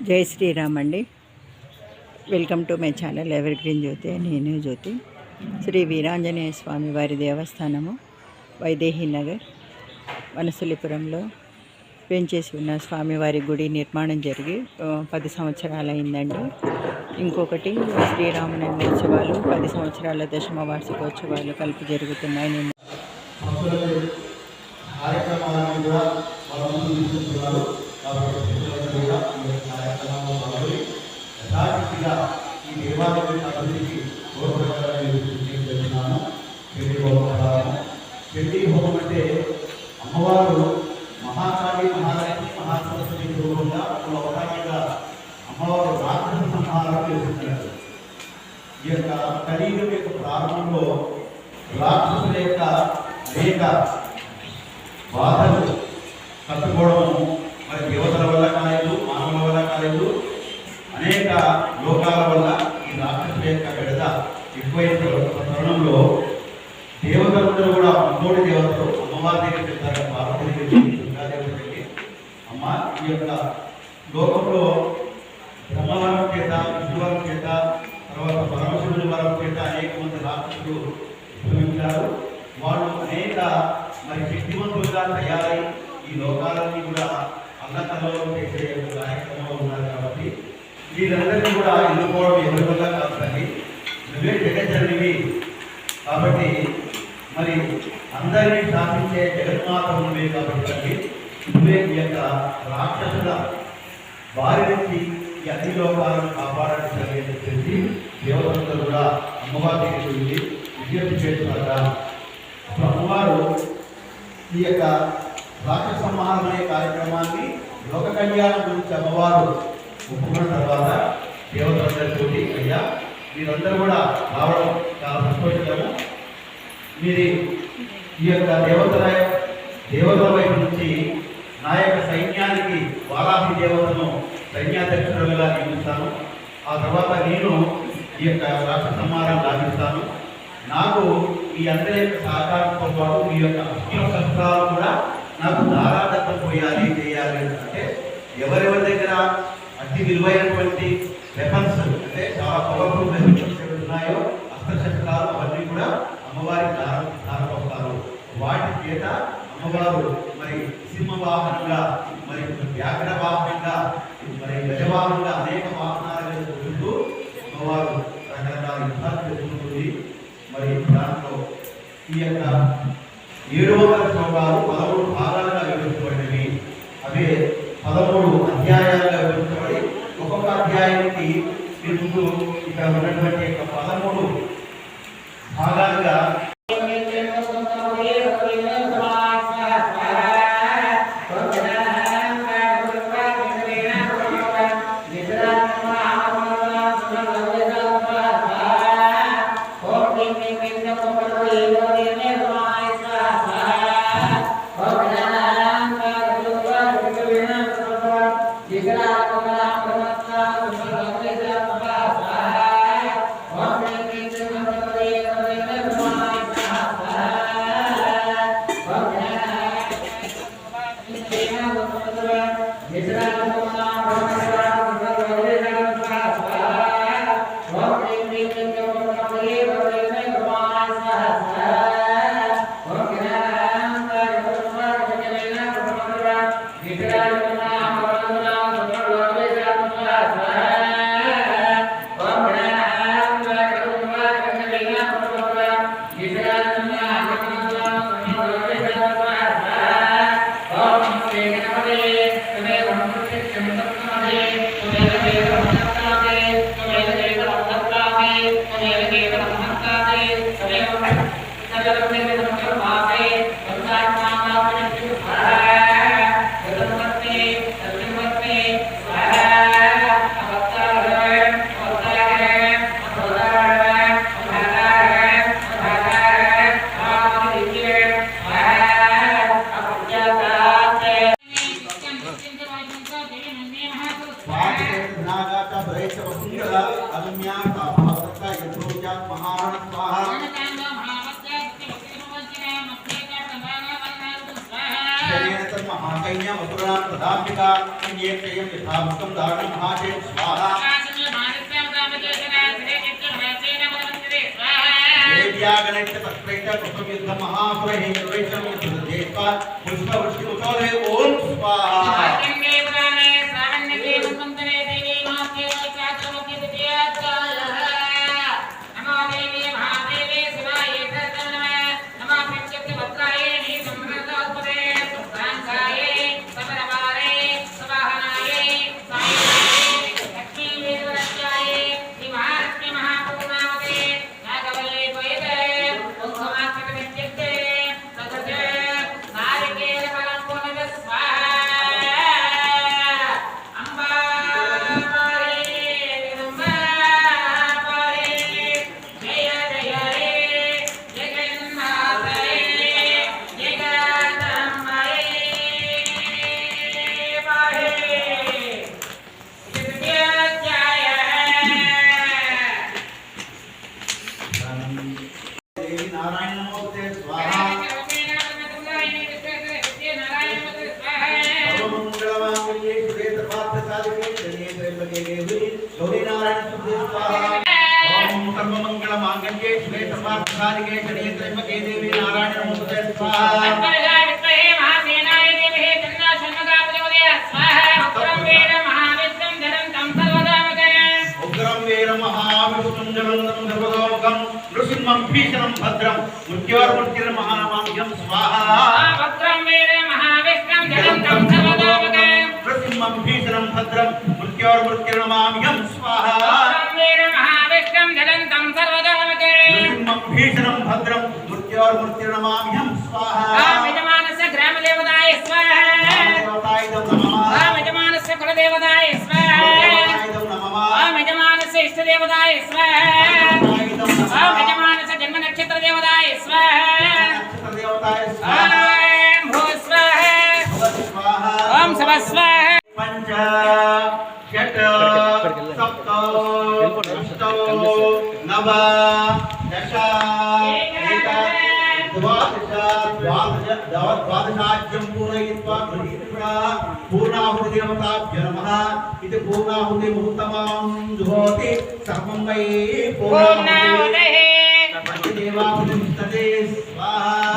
జై శ్రీరామ్ అండి. Welcome to my channel evergreen Jyoti. నేను జ్యోతి. శ్రీ వీరాంజనేయ స్వామి వారి దేవస్థానము వైదేహి నగర్ వనసలిపురంలో పెంచేసి ఉన్న స్వామివారి గుడి నిర్మాణం జరిగి 10 సంవత్సరాలు అయిందండి. ఇంకొకటి శ్రీరామనవమి ఉత్సవాలు 10 సంవత్సరాల దశమ వార్షికోత్సవాలు కలిపి జరుగుతున్నాయి. నేను చండీ హోమం అంటే అమ్మవారు మహాకాళి మహాలక్ష్మి మహాసరస్వతి రూపంగా అవకాశంగా అమ్మవారు రాక్షస సంహారం చేస్తున్నారు. ఈ యొక్క కలియుగం యొక్క ప్రారంభంలో రాక్షసుల యొక్క అనేక బాధలు తట్టుకోవడము మరి దేవతల వల్ల కాలేదు, మానవుల వల్ల కాలేదు, అనేక లోకాల వల్ల ఈ రాక్షసుల యొక్క విడత ఎక్కువైన తరుణంలో దేవతలందరూ కూడా అమ్మోడి దేవతలు అమ్మవారి దగ్గర చెప్తారు. పార్వతి దగ్గర దుర్గాదేవతకి అమ్మ ఈ యొక్క లోకంలో బ్రహ్మవరం చేత, విష్ణువరం చేత, తర్వాత పరమశివుని వరం చేత అనేక మంది రాక్షసులు ఉద్భవించారు. వాళ్ళు అనేక మరి శక్తివంతులుగా తయారై ఈ లోకాలన్నీ కూడా అల్లకల్లోలం చేసే కార్యక్రమంలో ఉన్నారు. కాబట్టి వీరందరినీ కూడా ఎన్నుకోవడం ఎవరి వల్ల కాదు తల్లి, నువ్వే జగజ్జననివి. కాబట్టి మరి అందరినీ శాసించే జగన్మాత నువ్వే. కాబట్టి నువ్వే ఈ యొక్క రాక్షసుల వారి నుంచి ఈ అన్ని లోకాలను కాపాడాలని చెప్పేసి దేవతలందరూ కూడా అమ్మవారి దగ్గరికి వెళ్ళి విజ్ఞప్తి చేస్తున్నారా. అమ్మవారు ఈ యొక్క రాక్షస సంహారం అనే కార్యక్రమాన్ని లోక కళ్యాణం గురించి అమ్మవారు ఒప్పుకున్న తర్వాత దేవతలందరితో అయ్యా మీరందరూ కూడా రావడం చాలా సంతోషించాము. మీరు ఈ యొక్క దేవతల వైపు నుంచి నా యొక్క సైన్యానికి వారాహి దేవతను సైన్యాధ్యక్షులుగా నియమిస్తాను. ఆ తర్వాత నేను ఈ యొక్క రాష్ట్ర సంహారం లాభిస్తాను. నాకు ఈ అందరి యొక్క సహకారంతో పాటు మీ యొక్క అస్త్రశస్త్రాలు కూడా నాకు దారాదత్తం పోయాలి చేయాలి. అంటే ఎవరెవరి దగ్గర అతి విలువైనటువంటి వెపన్స్ అంటే చాలా పవర్ఫుల్ వెపన్స్ ఉన్నాయో అస్త్రశస్త్రాలు అవన్నీ కూడా అమ్మవారికి దారపోస్తారు. వాటి చేత అమ్మవారు మరి సింహవాహనంగా, మరి వ్యాఘ్ర వాహనంగా, మరి గజవాహనంగా అనేక వాహనాలు చూస్తూ అమ్మవారు రకరకాల యుద్ధాలు చేసుకుంటుంది. మరి దాంట్లో ఈ యొక్క 700 శ్లోకాలు 13 భాగాలుగా విభజించబడినవి. అవే 13 అధ్యాయాలుగా విభజించబడి ఒక్కొక్క అధ్యాయానికి ముందు ఇక్కడ ఉన్నటువంటి యొక్క 13 భాగాలుగా महाकैन्या मधुरां तदाम्बिका कन्येक्षयं यथामुक्तं दारणं महाचेन स्वाहा देव्यागणैश्च तत्रैश्च पुष्पयुद्धं महासुरहेन्द्रैश्च देवा पुष्पवृष्टिमुचोदये ॐ स्वाहा नृसिंहं भीषणं भद्रं मृत्योर्मृत्युर्महानामाभ्यं स्वाहा भद्रं वीर महाविष्णुं जगन्तं सर्वतोमुखं नृसिंहं भीषणं भद्रं मृत्योर्मृत्युर्महाभ्यं स्वाहा भद्रं वीर महाविष्णुं जगन्तं सर्वतोमुखं नृसिंहं भीषणं भद्रं मृत्योर्मृत्युर्महाभ्यं स्वाहा यजमानस्य ग्रामदेवताय स्वाहा देवताय नमः यजमानस्य कुलदेवताय स्वाहा यजमानस्य इष्टदेवताय स्वाहा यजमानस्य जन्म नक्षत्र देवताय स्वाहा ओम सव स्वाहा पंच षट सप्त अष्ट नव दश द्वादशाज्यं पूरयित्वा गृहीत्वा पूर्णाहुतिदेवताभ्यो नमः इति पूर्णाहुति मुहूर्तमां जुहोति सर्वं वै पूर्णाहुतिः पंचदेवाहुतिस्तते स्वाहा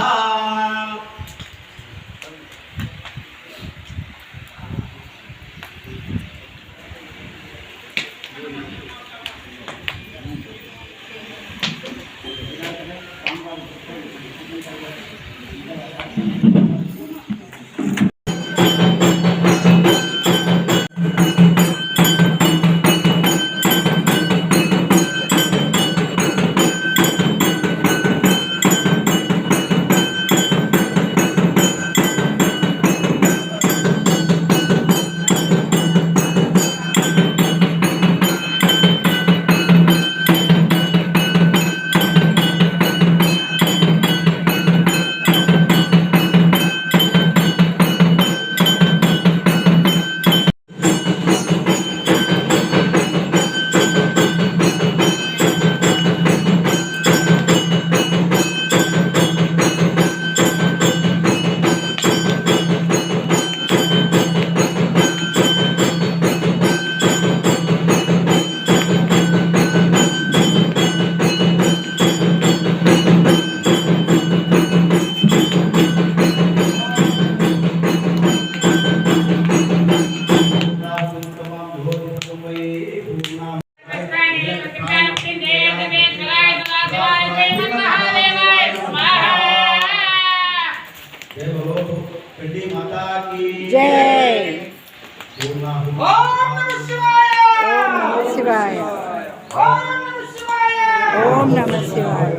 ओम नमः शिवाय।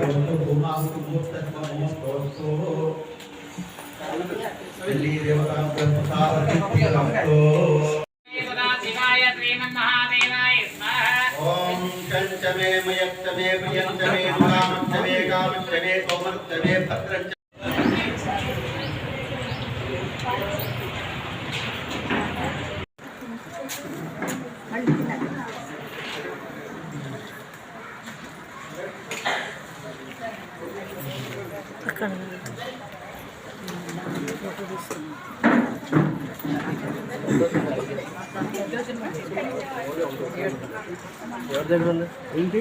ओम चंचमे मयक्तमे प्रियंतमे कामक्तमे कामक्तमे कोमक्तमे भद्रंच అక్కడ ఎవరి దగ్గర ఉంది ఏంటి